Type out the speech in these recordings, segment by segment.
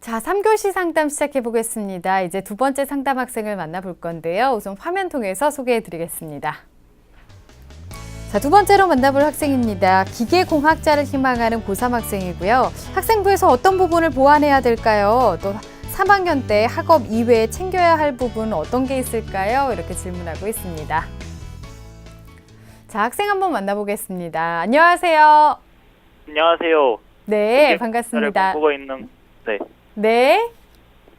자, 3교시 상담 시작해 보겠습니다. 이제 두 번째 상담 학생을 만나볼 건데요. 우선 화면 통해서 소개해 드리겠습니다. 자, 두 번째로 만나볼 학생입니다. 기계공학자를 희망하는 고3 학생이고요. 학생부에서 어떤 부분을 보완해야 될까요? 또 3학년 때 학업 이외에 챙겨야 할 부분 어떤 게 있을까요? 이렇게 질문하고 있습니다. 자, 학생 한번 만나보겠습니다. 안녕하세요. 안녕하세요. 네, 반갑습니다. 꿈꾸고 있는 네.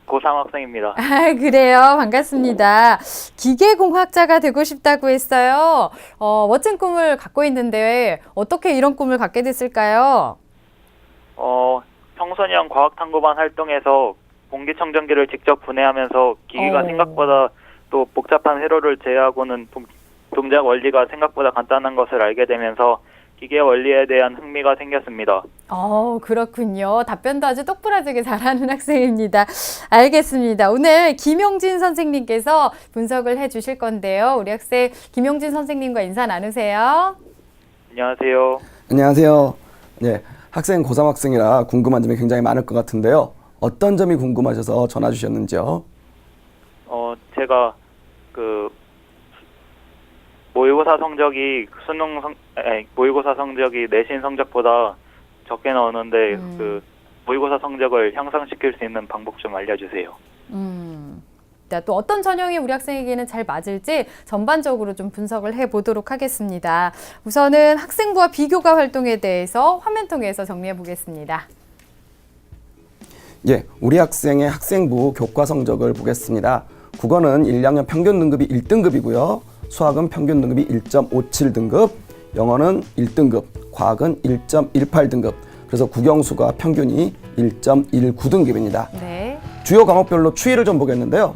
고3 학생입니다. 아, 그래요. 반갑습니다. 기계공학자가 되고 싶다고 했어요. 멋진 꿈을 갖고 있는데 어떻게 이런 꿈을 갖게 됐을까요? 청소년 과학탐구반 활동에서 공기청정기를 직접 분해하면서 기기가 생각보다 또 복잡한 회로를 제어하고는 동작 원리가 생각보다 간단한 것을 알게 되면서 기계 원리에 대한 흥미가 생겼습니다. 그렇군요. 답변도 아주 똑부러지게 잘하는 학생입니다. 알겠습니다. 오늘 김용진 선생님께서 분석을 해주실 건데요. 우리 학생 김용진 선생님과 인사 나누세요. 안녕하세요. 안녕하세요. 네, 학생 고3 학생이라 궁금한 점이 굉장히 많을 것 같은데요. 어떤 점이 궁금하셔서 전화 주셨는지요? 제가 모의고사 성적이 내신 성적보다 적게 나오는데 모의고사 성적을 향상시킬 수 있는 방법 좀 알려주세요. 또 어떤 전형이 우리 학생에게는 잘 맞을지 전반적으로 좀 분석을 해보도록 하겠습니다. 우선은 학생부와 비교과 활동에 대해서 화면 통해서 정리해 보겠습니다. 예, 우리 학생의 학생부 교과 성적을 보겠습니다. 국어는 1학년 평균 등급이 1등급이고요. 수학은 평균 등급이 1.57등급, 영어는 1등급, 과학은 1.18등급. 그래서 국영수가 평균이 1.19등급입니다. 네. 주요 과목별로 추이를 좀 보겠는데요.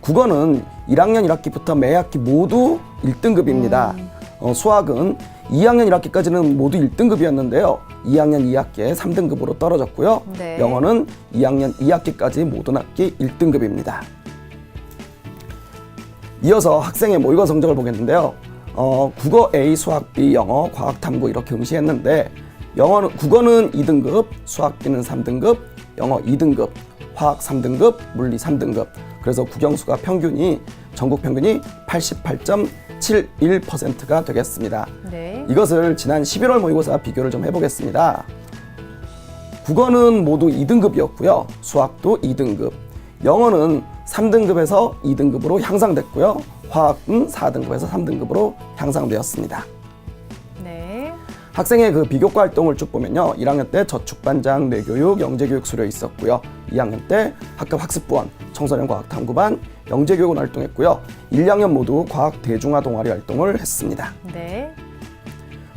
국어는 1학년 1학기부터 매 학기 모두 1등급입니다. 수학은 2학년 1학기까지는 모두 1등급이었는데요. 2학년 2학기에 3등급으로 떨어졌고요. 네. 영어는 2학년 2학기까지 모든 학기 1등급입니다. 이어서 학생의 모의고사 성적을 보겠는데요. 국어 A, 수학 B, 영어, 과학 탐구 이렇게 응시했는데 국어는 2등급, 수학 B는 3등급, 영어 2등급, 화학 3등급, 물리 3등급. 그래서 국영수가 전국 평균이 88.71%가 되겠습니다. 네. 이것을 지난 11월 모의고사 비교를 좀 해보겠습니다. 국어는 모두 2등급이었고요. 수학도 2등급. 영어는 3등급에서 2등급으로 향상됐고요. 화학은 4등급에서 3등급으로 향상되었습니다. 네. 학생의 비교과 활동을 쭉 보면요. 1학년 때 저축반장, 뇌교육, 영재교육 수료 있었고요. 2학년 때 학급 학습부원, 청소년 과학탐구반, 영재교육원 활동했고요. 1, 2학년 모두 과학 대중화 동아리 활동을 했습니다. 네.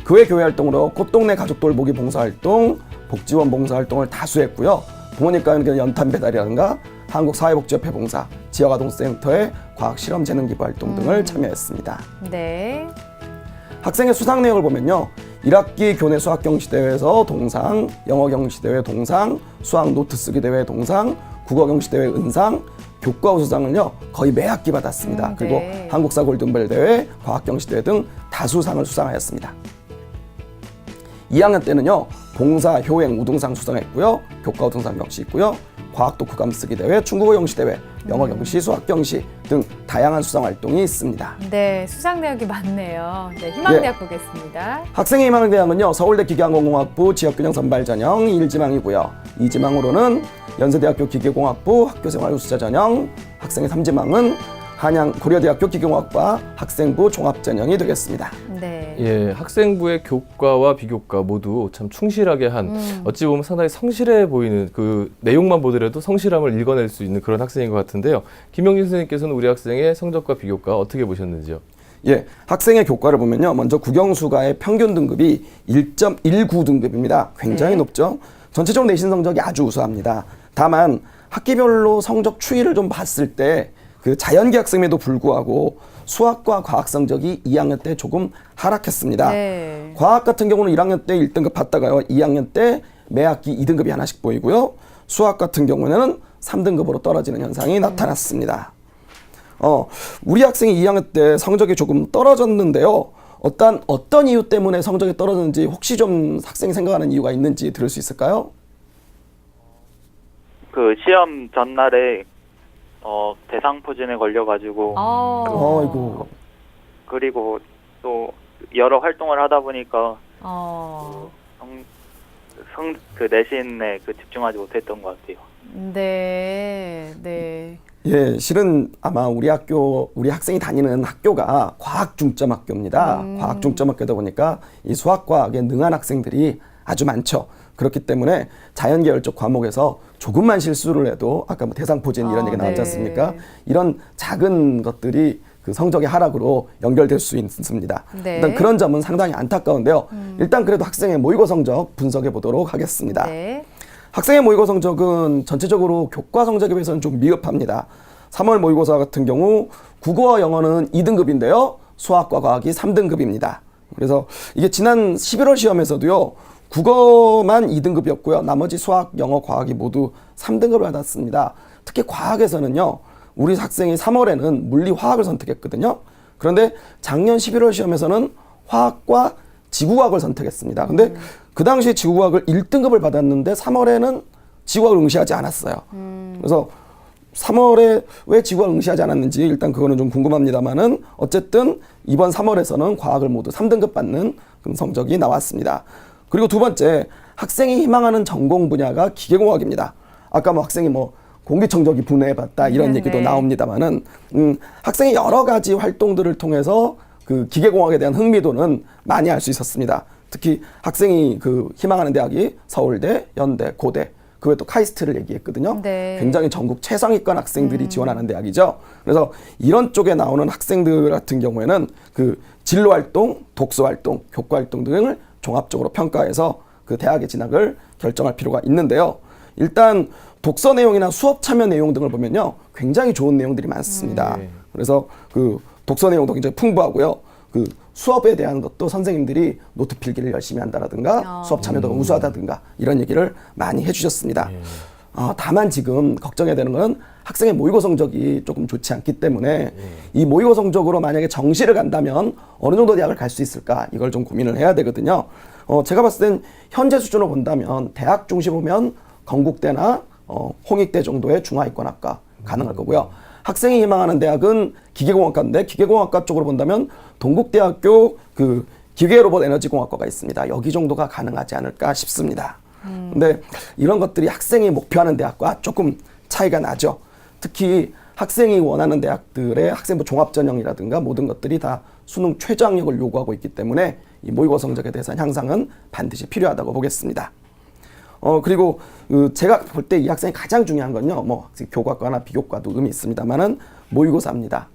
그 외 교회 활동으로 꽃동네 가족 돌보기 봉사활동, 복지원 봉사활동을 다수 했고요. 부모님과 연탄 배달이라든가 한국사회복지협회 봉사, 지역아동센터의 과학실험재능기부 활동 등을 참여했습니다. 네. 학생의 수상 내역을 보면요. 1학기 교내 수학경시대회에서 동상, 영어경시대회 동상, 수학 노트 쓰기 대회 동상, 국어경시대회 은상, 교과우수상을요 거의 매 학기 받았습니다. 그리고 네. 한국사 골든벨 대회, 과학경시대회 등 다수상을 수상하였습니다. 2학년 때는요. 봉사, 효행, 우등상 수상했고요. 교과우등상 역시 있고요. 과학 독후감 쓰기 대회, 중국어 경시 대회, 영어 경시, 수학 경시 등 다양한 수상 활동이 있습니다. 네, 수상 내역이 많네요. 네, 희망대학 보겠습니다. 학생의 희망대학은요. 서울대 기계항공공학부 지역균형 선발 전형 1지망이고요. 2지망으로는 연세대학교 기계공학부 학교생활 우수자 전형, 학생의 3지망은 고려대학교 기계공학과 학생부 종합전형이 되겠습니다. 네. 예, 학생부의 교과와 비교과 모두 참 충실하게 한 어찌 보면 상당히 성실해 보이는 그 내용만 보더라도 성실함을 읽어낼 수 있는 그런 학생인 것 같은데요. 김용진 선생님께서는 우리 학생의 성적과 비교과 어떻게 보셨는지요? 예, 학생의 교과를 보면요. 먼저 국영수가의 평균 등급이 1.19등급입니다. 굉장히 네. 높죠. 전체적으로 내신 성적이 아주 우수합니다. 다만 학기별로 성적 추이를 좀 봤을 때 자연계 학생에도 불구하고 수학과 과학 성적이 2학년 때 조금 하락했습니다. 네. 과학 같은 경우는 1학년 때 1등급 받다가요. 2학년 때 매 학기 2등급이 하나씩 보이고요. 수학 같은 경우는 3등급으로 떨어지는 현상이 나타났습니다. 우리 학생이 2학년 때 성적이 조금 떨어졌는데요. 어떤 이유 때문에 성적이 떨어졌는지 혹시 좀 학생이 생각하는 이유가 있는지 들을 수 있을까요? 그 시험 전날에 대상포진에 걸려가지고 아이고. 그리고 또 여러 활동을 하다 보니까 그 내신에 그 집중하지 못했던 것 같아요. 네, 네. 예, 실은 아마 우리 학생이 다니는 학교가 과학 중점 학교입니다. 과학 중점 학교다 보니까 이 수학과학에 능한 학생들이 아주 많죠. 그렇기 때문에 자연계열적 과목에서 조금만 실수를 해도 아까 뭐 대상포진 이런 얘기 나왔지 네. 않습니까? 이런 작은 것들이 그 성적의 하락으로 연결될 수 있습니다. 네. 일단 그런 점은 상당히 안타까운데요. 일단 그래도 학생의 모의고 성적 분석해 보도록 하겠습니다. 네. 학생의 모의고 성적은 전체적으로 교과 성적에 비해서는 좀 미흡합니다. 3월 모의고사 같은 경우 국어와 영어는 2등급인데요. 수학과 과학이 3등급입니다. 그래서 이게 지난 11월 시험에서도요. 국어만 2등급이었고요. 나머지 수학, 영어, 과학이 모두 3등급을 받았습니다. 특히 과학에서는요. 우리 학생이 3월에는 물리, 화학을 선택했거든요. 그런데 작년 11월 시험에서는 화학과 지구과학을 선택했습니다. 근데 그 당시에 지구과학을 1등급을 받았는데 3월에는 지구과학을 응시하지 않았어요. 그래서 3월에 왜 지구과학을 응시하지 않았는지 일단 그거는 좀 궁금합니다만은 어쨌든 이번 3월에서는 과학을 모두 3등급 받는 그런 성적이 나왔습니다. 그리고 두 번째, 학생이 희망하는 전공 분야가 기계공학입니다. 아까 뭐 학생이 뭐 공기청정기 분해해봤다 이런 네네. 얘기도 나옵니다만은 학생이 여러 가지 활동들을 통해서 그 기계공학에 대한 흥미도는 많이 알 수 있었습니다. 특히 학생이 그 희망하는 대학이 서울대, 연대, 고대, 그 외에 또 카이스트를 얘기했거든요. 네. 굉장히 전국 최상위권 학생들이 지원하는 대학이죠. 그래서 이런 쪽에 나오는 학생들 같은 경우에는 그 진로 활동, 독서 활동, 교과 활동 등을 종합적으로 평가해서 그 대학의 진학을 결정할 필요가 있는데요. 일단 독서 내용이나 수업 참여 내용 등을 보면요, 굉장히 좋은 내용들이 많습니다. 그래서 그 독서 내용도 굉장히 풍부하고요. 그 수업에 대한 것도 선생님들이 노트 필기를 열심히 한다라든가 수업 참여도가 우수하다든가 이런 얘기를 많이 해주셨습니다. 다만 지금 걱정해야 되는 건 학생의 모의고 성적이 조금 좋지 않기 때문에 이 모의고 성적으로 만약에 정시를 간다면 어느 정도 대학을 갈 수 있을까 이걸 좀 고민을 해야 되거든요. 제가 봤을 땐 현재 수준으로 본다면 대학 중시 보면 건국대나 홍익대 정도의 중하위권학과 가능할 거고요. 학생이 희망하는 대학은 기계공학과인데 기계공학과 쪽으로 본다면 동국대학교 그 기계로봇 에너지공학과가 있습니다. 여기 정도가 가능하지 않을까 싶습니다. 근데 이런 것들이 학생이 목표하는 대학과 조금 차이가 나죠. 특히 학생이 원하는 대학들의 학생부 종합전형이라든가 모든 것들이 다 수능 최저학력을 요구하고 있기 때문에 이 모의고 성적에 대해서 향상은 반드시 필요하다고 보겠습니다. 그리고 제가 볼 때 이 학생이 가장 중요한 건요, 뭐 교과과나 비교과도 의미 있습니다만은 모의고사입니다.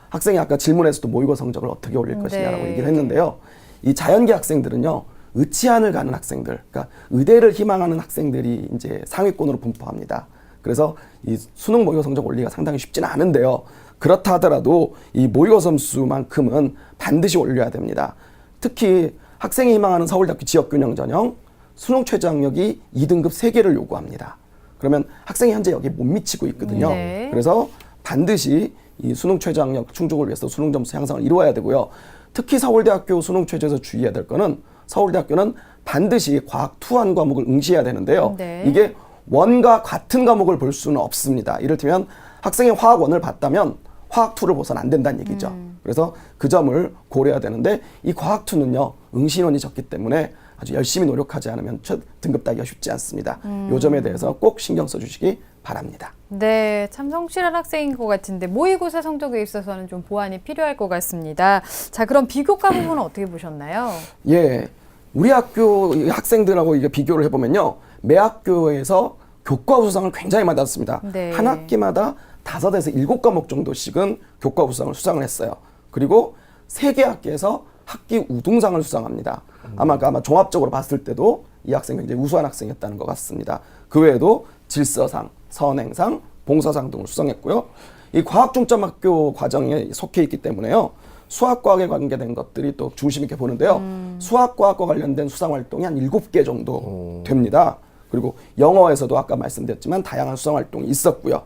학생이 아까 질문에서도 모의고 성적을 어떻게 올릴 것이냐라고 얘기를 했는데요. 이 자연계 학생들은요, 의치안을 가는 학생들, 그러니까 의대를 희망하는 학생들이 이제 상위권으로 분포합니다. 그래서 이 수능 모의고 성적 올리기가 상당히 쉽지는 않은데요. 그렇다 하더라도 이 모의고 점수만큼은 반드시 올려야 됩니다. 특히 학생이 희망하는 서울대학교 지역균형 전형, 수능 최저학력이 2등급 3개를 요구합니다. 그러면 학생이 현재 여기에 못 미치고 있거든요. 네. 그래서 반드시 이 수능 최저학력 충족을 위해서 수능 점수 향상을 이루어야 되고요. 특히 서울대학교 수능 최저에서 주의해야 될 거는 서울대학교는 반드시 과학 투1 과목을 응시해야 되는데요. 네. 이게 원과 같은 과목을 볼 수는 없습니다. 이를테면 학생이 화학 1을 봤다면 화학 2를 보서는 안 된다는 얘기죠. 그래서 그 점을 고려해야 되는데 이 과학 2는요, 응시 인원이 적기 때문에 아주 열심히 노력하지 않으면 등급 따기가 쉽지 않습니다. 이 점에 대해서 꼭 신경 써주시기 바랍니다. 네, 참 성실한 학생인 것 같은데 모의고사 성적에 있어서는 좀 보완이 필요할 것 같습니다. 자, 그럼 비교과 부분은 어떻게 보셨나요? 예, 우리 학교 학생들하고 이게 비교를 해보면요, 매 학교에서 교과 우수상을 굉장히 받았습니다. 네. 한 학기마다 5에서 7과목 정도씩은 교과 우수상을 수상을 했어요. 그리고 3개 학기에서 학기 우등상을 수상합니다. 아마 종합적으로 봤을 때도 이 학생이 굉장히 우수한 학생이었다는 것 같습니다. 그 외에도 질서상, 선행상, 봉사상 등을 수상했고요. 이 과학중점학교 과정에 속해 있기 때문에요, 수학과학에 관계된 것들이 또 중심 있게 보는데요. 수학과학과 관련된 수상활동이 한 7개 정도 됩니다. 그리고 영어에서도 아까 말씀드렸지만 다양한 수상활동이 있었고요.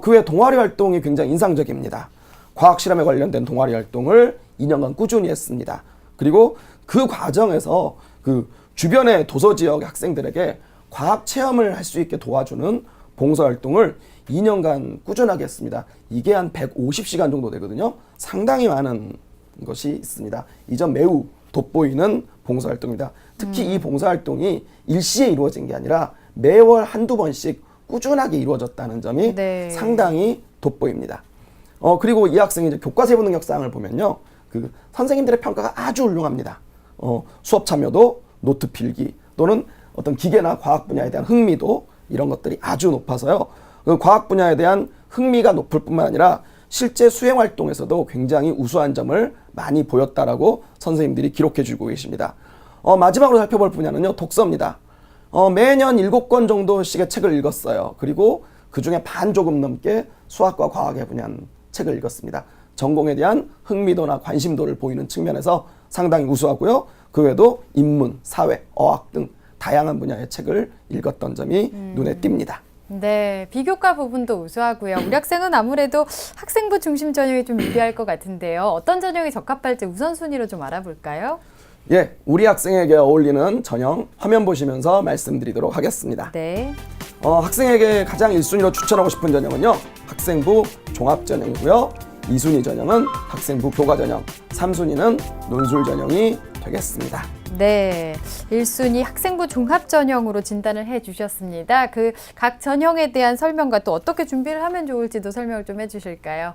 그 외 동아리 활동이 굉장히 인상적입니다. 과학실험에 관련된 동아리 활동을 2년간 꾸준히 했습니다. 그리고 그 과정에서 그 주변의 도서 지역 학생들에게 과학 체험을 할 수 있게 도와주는 봉사활동을 2년간 꾸준하게 했습니다. 이게 한 150시간 정도 되거든요. 상당히 많은 것이 있습니다. 이 점 매우 돋보이는 봉사활동입니다. 특히 이 봉사활동이 일시에 이루어진 게 아니라 매월 한두 번씩 꾸준하게 이루어졌다는 점이 네. 상당히 돋보입니다. 그리고 이 학생이 이제 교과 세부 능력상을 보면요. 그 선생님들의 평가가 아주 훌륭합니다. 수업 참여도, 노트 필기 또는 어떤 기계나 과학 분야에 대한 흥미도 이런 것들이 아주 높아서요. 그 과학 분야에 대한 흥미가 높을 뿐만 아니라 실제 수행 활동에서도 굉장히 우수한 점을 많이 보였다라고 선생님들이 기록해 주고 계십니다. 마지막으로 살펴볼 분야는요, 독서입니다. 매년 7권 정도씩의 책을 읽었어요. 그리고 그 중에 반 조금 넘게 수학과 과학에 분야한 책을 읽었습니다. 전공에 대한 흥미도나 관심도를 보이는 측면에서 상당히 우수하고요. 그 외에도 인문, 사회, 어학 등 다양한 분야의 책을 읽었던 점이 눈에 띕니다. 네, 비교과 부분도 우수하고요. 우리 학생은 아무래도 학생부 중심 전형이 좀 유리할 것 같은데요. 어떤 전형이 적합할지 우선순위로 좀 알아볼까요? 예, 우리 학생에게 어울리는 전형 화면 보시면서 말씀드리도록 하겠습니다. 네. 학생에게 가장 1순위로 추천하고 싶은 전형은요, 학생부 종합 전형이고요. 2순위 전형은 학생부 교과 전형, 3순위는 논술 전형이 되겠습니다. 네, 1순위 학생부 종합 전형으로 진단을 해주셨습니다. 그 각 전형에 대한 설명과 또 어떻게 준비를 하면 좋을지도 설명을 좀 해주실까요?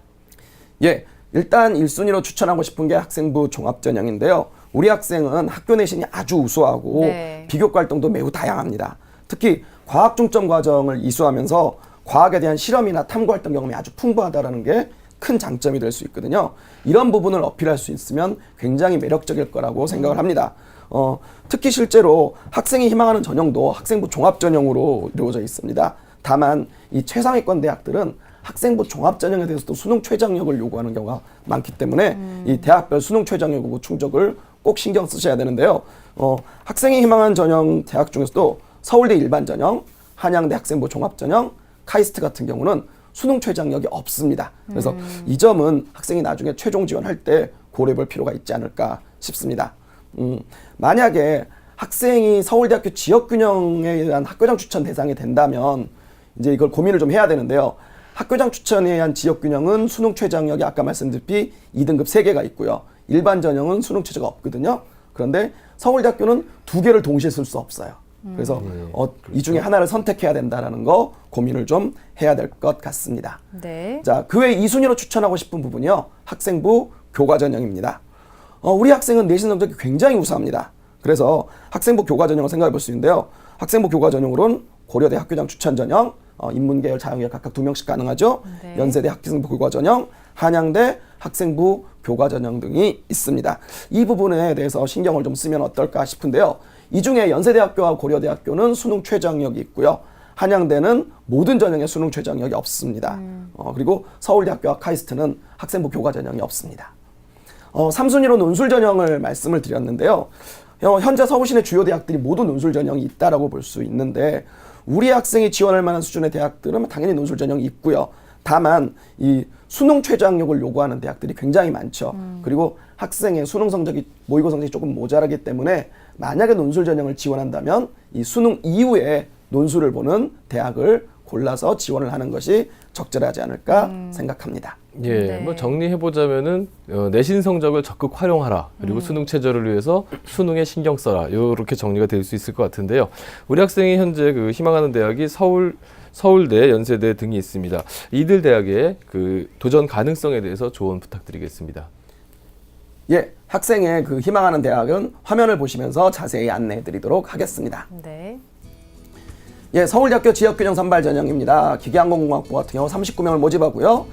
예, 일단 1순위로 추천하고 싶은 게 학생부 종합 전형인데요. 우리 학생은 학교 내신이 아주 우수하고 네. 비교과 활동도 매우 다양합니다. 특히 과학 중점 과정을 이수하면서 과학에 대한 실험이나 탐구 활동 경험이 아주 풍부하다는 게 큰 장점이 될 수 있거든요. 이런 부분을 어필할 수 있으면 굉장히 매력적일 거라고 생각을 합니다. 특히 실제로 학생이 희망하는 전형도 학생부 종합 전형으로 이루어져 있습니다. 다만 이 최상위권 대학들은 학생부 종합 전형에 대해서도 수능 최저학력을 요구하는 경우가 많기 때문에 이 대학별 수능 최저학력 요구 충족을 꼭 신경 쓰셔야 되는데요. 학생이 희망하는 전형 대학 중에서도 서울대 일반 전형, 한양대 학생부 종합 전형, 카이스트 같은 경우는 수능 최저학력이 없습니다. 그래서 이 점은 학생이 나중에 최종 지원할 때 고려해볼 필요가 있지 않을까 싶습니다. 만약에 학생이 서울대학교 지역균형에 대한 학교장 추천 대상이 된다면 이제 이걸 고민을 좀 해야 되는데요. 학교장 추천에 의한 지역균형은 수능 최저학력이 아까 말씀드렸듯이 2등급 3개가 있고요. 일반 전형은 수능 최저가 없거든요. 그런데 서울대학교는 2개를 동시에 쓸 수 없어요. 그래서 이 중에 하나를 선택해야 된다는 거 고민을 좀 해야 될 것 같습니다. 네. 자, 그 외 2순위로 추천하고 싶은 부분이요. 학생부 교과 전형입니다. 우리 학생은 내신 성적이 굉장히 우수합니다. 그래서 학생부 교과 전형을 생각해 볼 수 있는데요. 학생부 교과 전형으로는 고려대 학교장 추천 전형, 인문계열, 자연계열 각각 2명씩 가능하죠. 네. 연세대 학생부 교과 전형, 한양대 학생부 교과 전형 등이 있습니다. 이 부분에 대해서 신경을 좀 쓰면 어떨까 싶은데요. 이 중에 연세대학교와 고려대학교는 수능 최저학력이 있고요. 한양대는 모든 전형에 수능 최저학력이 없습니다. 그리고 서울대학교와 카이스트는 학생부 교과 전형이 없습니다. 3순위로 논술 전형을 말씀을 드렸는데요. 현재 서울시내 주요 대학들이 모두 논술 전형이 있다라고 볼 수 있는데 우리 학생이 지원할 만한 수준의 대학들은 당연히 논술 전형이 있고요. 다만 이 수능 최저학력을 요구하는 대학들이 굉장히 많죠. 그리고 학생의 수능 성적이 모의고 성적이 조금 모자라기 때문에 만약에 논술 전형을 지원한다면 이 수능 이후에 논술을 보는 대학을 골라서 지원을 하는 것이 적절하지 않을까 생각합니다. 예, 네. 뭐 정리해보자면은 내신 성적을 적극 활용하라. 그리고 수능 최저를 위해서 수능에 신경 써라. 이렇게 정리가 될 수 있을 것 같은데요. 우리 학생이 현재 그 희망하는 대학이 서울대, 연세대 등이 있습니다. 이들 대학의 그 도전 가능성에 대해서 조언 부탁드리겠습니다. 예, 학생의 그 희망하는 대학은 화면을 보시면서 자세히 안내해 드리도록 하겠습니다. 네. 예, 서울대학교 지역균형 선발 전형입니다. 기계항공공학부 같은 경우 39명을 모집하고요.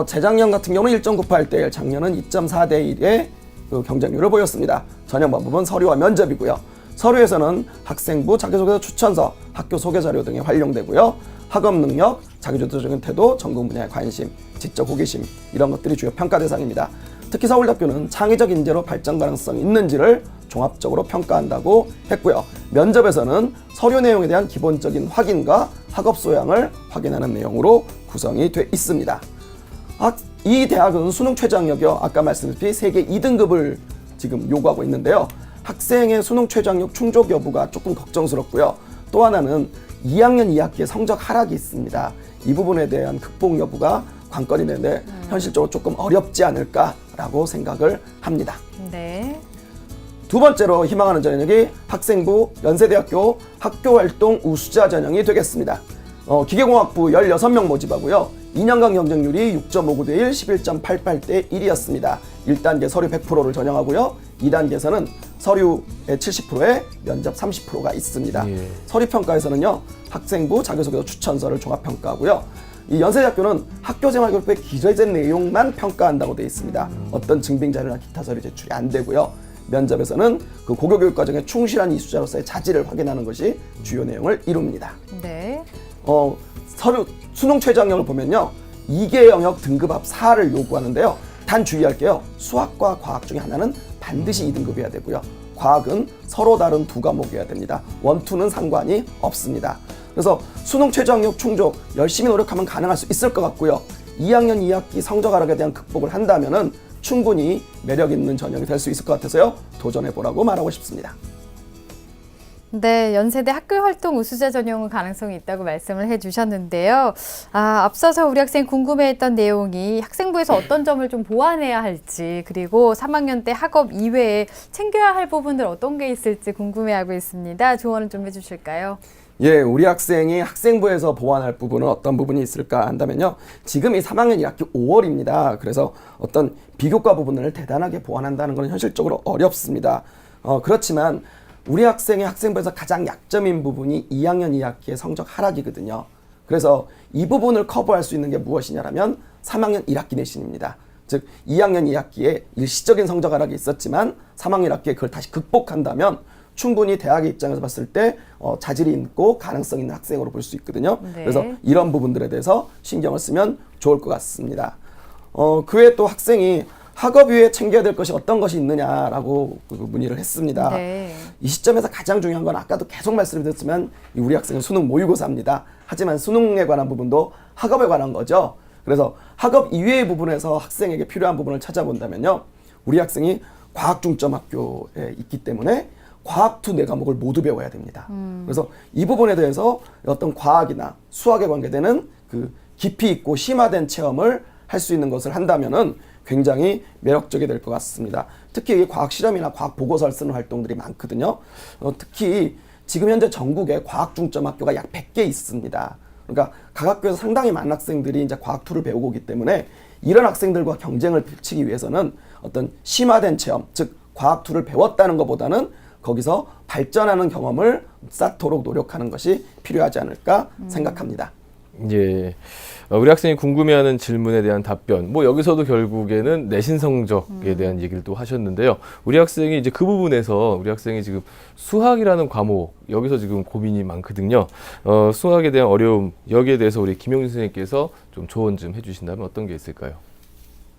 재작년 같은 경우는 1.98대 1, 작년은 2.4대 1의 그 경쟁률을 보였습니다. 전형 방법은 서류와 면접이고요. 서류에서는 학생부 자기소개서 추천서, 학교 소개자료 등이 활용되고요. 학업 능력, 자기주도적인 태도, 전공 분야에 관심, 지적 호기심 이런 것들이 주요 평가 대상입니다. 특히 서울대학교는 창의적 인재로 발전 가능성이 있는지를 종합적으로 평가한다고 했고요. 면접에서는 서류 내용에 대한 기본적인 확인과 학업 소양을 확인하는 내용으로 구성이 돼 있습니다. 이 대학은 수능 최저학력이요. 아까 말씀드린 세계 2등급을 지금 요구하고 있는데요. 학생의 수능 최저학력 충족 여부가 조금 걱정스럽고요. 또 하나는 2학년 2학기에 성적 하락이 있습니다. 이 부분에 대한 극복 여부가 관건이 되는데 현실적으로 조금 어렵지 않을까라고 생각을 합니다. 네. 두 번째로 희망하는 전형이 학생부 연세대학교 학교활동 우수자 전형이 되겠습니다. 기계공학부 16명 모집하고요. 2년간 경쟁률이 6.59대 1, 11.88대 1이었습니다. 1단계 서류 100%를 전형하고요. 2단계에서는 서류의 70%에 면접 30%가 있습니다. 예. 서류평가에서는요. 학생부 자기소개서 추천서를 종합평가하고요. 이 연세대학교는 학교생활교육부의 기재된 내용만 평가한다고 되어 있습니다. 어떤 증빙자료나 기타 서류 제출이 안 되고요. 면접에서는 그 고교교육 과정에 충실한 이수자로서의 자질을 확인하는 것이 주요 내용을 이룹니다. 네. 서류 수능 최저학력을 보면요. 2개 영역 등급합 4를 요구하는데요. 단 주의할 게요. 수학과 과학 중에 하나는 반드시 2등급이어야 되고요. 과학은 서로 다른 두 과목이어야 됩니다. 원투는 상관이 없습니다. 그래서 수능 최저학력 충족 열심히 노력하면 가능할 수 있을 것 같고요. 2학년 2학기 성적 하락에 대한 극복을 한다면은 충분히 매력 있는 전형이 될 수 있을 것 같아서요. 도전해보라고 말하고 싶습니다. 네, 연세대 학교활동 우수자 전형은 가능성이 있다고 말씀을 해주셨는데요. 앞서서 우리 학생 궁금해했던 내용이 학생부에서 어떤 점을 좀 보완해야 할지, 그리고 3학년 때 학업 이외에 챙겨야 할 부분들 어떤 게 있을지 궁금해하고 있습니다. 조언을 좀 해주실까요? 예, 우리 학생이 학생부에서 보완할 부분은 어떤 부분이 있을까 한다면요. 지금 이 3학년 1학기 5월입니다. 그래서 어떤 비교과 부분을 대단하게 보완한다는 건 현실적으로 어렵습니다. 그렇지만 우리 학생의 학생부에서 가장 약점인 부분이 2학년 2학기의 성적 하락이거든요. 그래서 이 부분을 커버할 수 있는 게 무엇이냐면 3학년 1학기 내신입니다. 즉 2학년 2학기에 일시적인 성적 하락이 있었지만 3학년 1학기에 그걸 다시 극복한다면 충분히 대학의 입장에서 봤을 때 자질이 있고 가능성 있는 학생으로 볼 수 있거든요. 네. 그래서 이런 부분들에 대해서 신경을 쓰면 좋을 것 같습니다. 그 외에 또 학생이 학업 이후에 챙겨야 될 것이 어떤 것이 있느냐라고 문의를 했습니다. 네. 이 시점에서 가장 중요한 건 아까도 계속 말씀드렸지만 우리 학생은 수능 모의고사입니다. 하지만 수능에 관한 부분도 학업에 관한 거죠. 그래서 학업 이외의 부분에서 학생에게 필요한 부분을 찾아본다면요. 우리 학생이 과학 중점 학교에 있기 때문에 과학 투 4과목을 모두 배워야 됩니다. 그래서 이 부분에 대해서 어떤 과학이나 수학에 관계되는 그 깊이 있고 심화된 체험을 할 수 있는 것을 한다면은 굉장히 매력적이 될 것 같습니다. 특히 과학 실험이나 과학 보고서를 쓰는 활동들이 많거든요. 특히 지금 현재 전국에 과학 중점 학교가 약 100개 있습니다. 그러니까 각 학교에서 상당히 많은 학생들이 이제 과학 투를 배우고 오기 때문에 이런 학생들과 경쟁을 펼치기 위해서는 어떤 심화된 체험, 즉 과학 투를 배웠다는 것보다는 거기서 발전하는 경험을 쌓도록 노력하는 것이 필요하지 않을까 생각합니다. 예. 우리 학생이 궁금해하는 질문에 대한 답변. 뭐 여기서도 결국에는 내신 성적에 대한 얘기를 또 하셨는데요. 우리 학생이 이제 그 부분에서 우리 학생이 지금 수학이라는 과목 여기서 지금 고민이 많거든요. 수학에 대한 어려움 여기에 대해서 우리 김용진 선생님께서 좀 조언 좀 해주신다면 어떤 게 있을까요?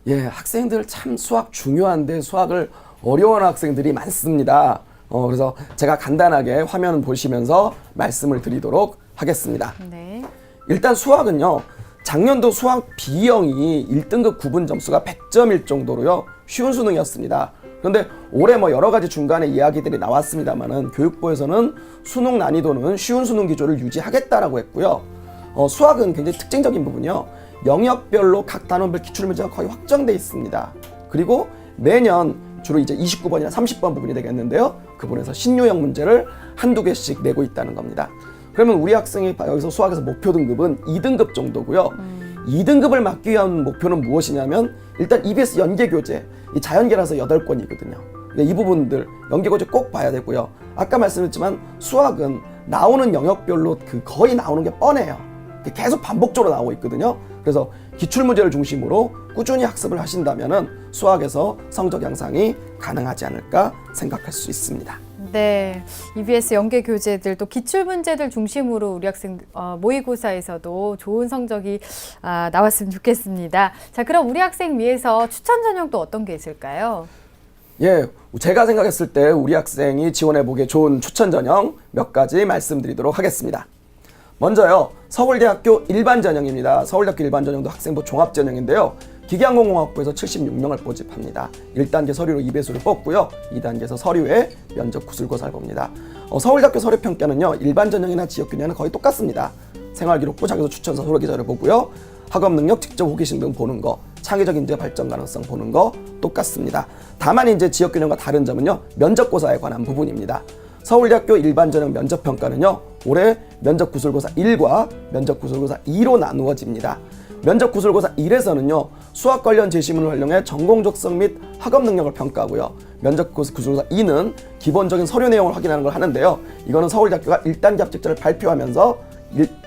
예, 학생들 참 수학 중요한데 수학을 어려워하는 학생들이 많습니다. 그래서 제가 간단하게 화면 보시면서 말씀을 드리도록 하겠습니다. 네. 일단 수학은요. 작년도 수학 B형이 1등급 구분 점수가 100점일 정도로요. 쉬운 수능이었습니다. 그런데 올해 뭐 여러 가지 중간에 이야기들이 나왔습니다만은 교육부에서는 수능 난이도는 쉬운 수능 기조를 유지하겠다라고 했고요. 수학은 굉장히 특징적인 부분이요. 영역별로 각 단원별 기출문제가 거의 확정돼 있습니다. 그리고 매년 주로 이제 29번이나 30번 부분이 되겠는데요. 그 부분에서 신유형 문제를 한두 개씩 내고 있다는 겁니다. 그러면 우리 학생이 여기서 수학에서 목표 등급은 2등급 정도고요. 2등급을 맞기 위한 목표는 무엇이냐면 일단 EBS 연계교재, 이 자연계라서 8권이거든요. 이 부분들 연계교재 꼭 봐야 되고요. 아까 말씀드렸지만 수학은 나오는 영역별로 거의 나오는 게 뻔해요. 계속 반복적으로 나오고 있거든요. 그래서 기출문제를 중심으로 꾸준히 학습을 하신다면은 수학에서 성적 향상이 가능하지 않을까 생각할 수 있습니다. 네, EBS 연계 교재들 또 기출 문제들 중심으로 우리 학생 모의고사에서도 좋은 성적이 나왔으면 좋겠습니다. 자, 그럼 우리 학생 위해서 추천 전형 또 어떤 게 있을까요? 예, 제가 생각했을 때 우리 학생이 지원해보기에 좋은 추천 전형 몇 가지 말씀드리도록 하겠습니다. 먼저요, 서울대학교 일반 전형입니다. 서울대학교 일반 전형도 학생부 종합 전형인데요. 기계항공공학부에서 76명을 모집합니다. 1단계 서류로 2배수를 뽑고요. 2단계에서 서류에 면접 구술고사를 봅니다. 서울대학교 서류평가는요. 일반 전형이나 지역균형은 거의 똑같습니다. 생활기록부, 자기소 추천서, 소개기자를 보고요. 학업능력, 직접 호기심 등 보는 거, 창의적 인재 발전 가능성 보는 거 똑같습니다. 다만 이제 지역균형과 다른 점은요. 면접고사에 관한 부분입니다. 서울대학교 일반전형 면접평가는요. 올해 면접구술고사 1과 면접구술고사 2로 나누어집니다. 면접구술고사 1에서는요. 수학 관련 제시문을 활용해 전공 적성 및 학업 능력을 평가하고요. 면접구술고사 2는 기본적인 서류 내용을 확인하는 걸 하는데요. 이거는 서울대학교가 1단계 합격자를 발표하면서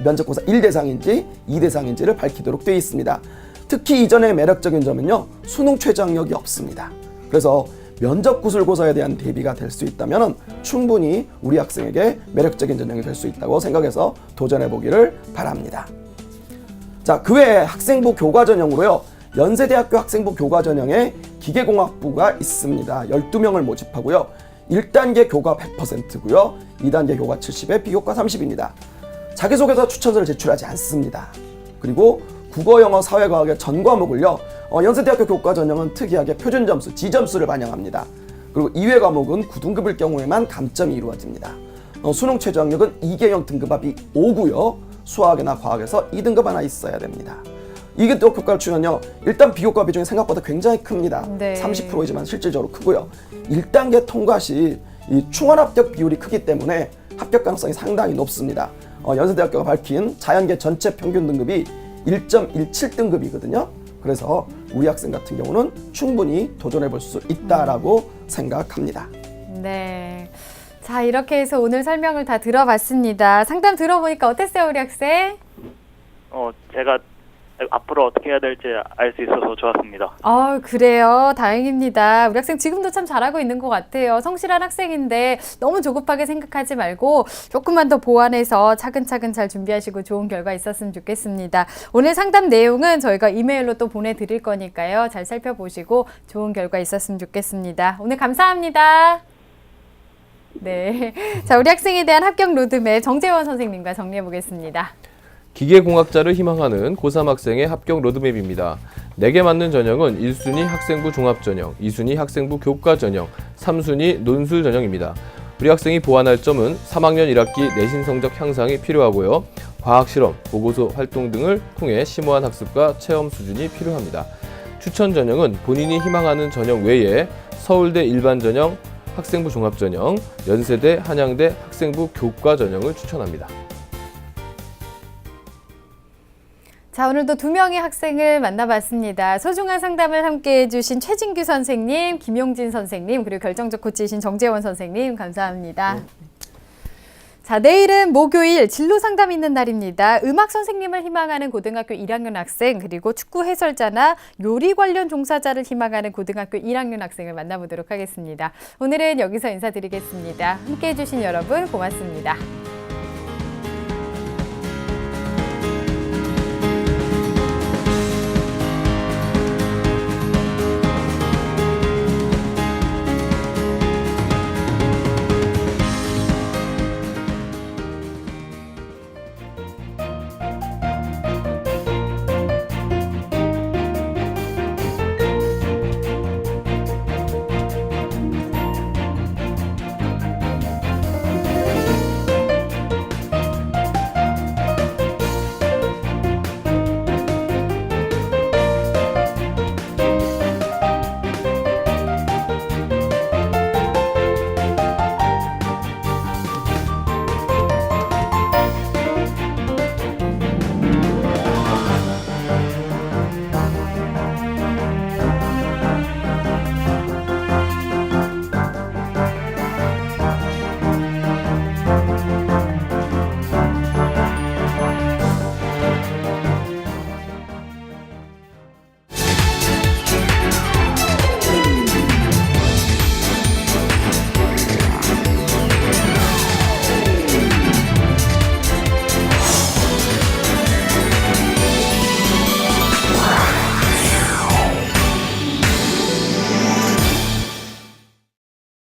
면접고사 1대상인지 2대상인지를 밝히도록 되어 있습니다. 특히 이전의 매력적인 점은요. 수능 최저학력이 없습니다. 그래서 면접구술고사에 대한 대비가 될 수 있다면 충분히 우리 학생에게 매력적인 전형이 될 수 있다고 생각해서 도전해보기를 바랍니다. 자, 그 외에 학생부 교과 전형으로요. 연세대학교 학생부 교과 전형에 기계공학부가 있습니다. 12명을 모집하고요. 1단계 교과 100%고요. 2단계 교과 70에 비교과 30입니다. 자기소개서 추천서를 제출하지 않습니다. 그리고 국어, 영어, 사회과학의 전 과목을요. 연세대학교 교과 전형은 특이하게 표준점수, 지점수를 반영합니다. 그리고 이외 과목은 9등급일 경우에만 감점이 이루어집니다. 수능 최저학력은 2개형 등급합이 5고요. 수학이나 과학에서 2등급 하나 있어야 됩니다. 이게 또 교과를 추면요. 일단 비교과 비중이 생각보다 굉장히 큽니다. 네. 30%이지만 실질적으로 크고요. 1단계 통과 시 이 충원 합격 비율이 크기 때문에 합격 가능성이 상당히 높습니다. 연세대학교가 밝힌 자연계 전체 평균 등급이 1.17등급이거든요. 그래서 우리 학생 같은 경우는 충분히 도전해 볼 수 있다라고 생각합니다. 네. 자, 이렇게 해서 오늘 설명을 다 들어봤습니다. 상담 들어보니까 어땠어요, 우리 학생? 제가 앞으로 어떻게 해야 될지 알 수 있어서 좋았습니다. 그래요. 다행입니다. 우리 학생 지금도 참 잘하고 있는 것 같아요. 성실한 학생인데 너무 조급하게 생각하지 말고 조금만 더 보완해서 차근차근 잘 준비하시고 좋은 결과 있었으면 좋겠습니다. 오늘 상담 내용은 저희가 이메일로 또 보내드릴 거니까요. 잘 살펴보시고 좋은 결과 있었으면 좋겠습니다. 오늘 감사합니다. 네. 자, 우리 학생에 대한 합격 로드맵 정재원 선생님과 정리해 보겠습니다. 기계공학자를 희망하는 고3 학생의 합격 로드맵입니다. 4개 맞는 전형은 1순위 학생부 종합전형, 2순위 학생부 교과전형, 3순위 논술 전형입니다. 우리 학생이 보완할 점은 3학년 1학기 내신 성적 향상이 필요하고요. 과학실험, 보고서 활동 등을 통해 심오한 학습과 체험 수준이 필요합니다. 추천 전형은 본인이 희망하는 전형 외에 서울대 일반전형, 학생부 종합전형, 연세대, 한양대 학생부 교과전형을 추천합니다. 자, 오늘도 2명의 학생을 만나봤습니다. 소중한 상담을 함께해 주신 최진규 선생님, 김용진 선생님, 그리고 결정적 코치이신 정재원 선생님, 감사합니다. 자, 내일은 목요일 진로 상담이 있는 날입니다. 음악 선생님을 희망하는 고등학교 1학년 학생, 그리고 축구 해설자나 요리 관련 종사자를 희망하는 고등학교 1학년 학생을 만나보도록 하겠습니다. 오늘은 여기서 인사드리겠습니다. 함께해 주신 여러분 고맙습니다.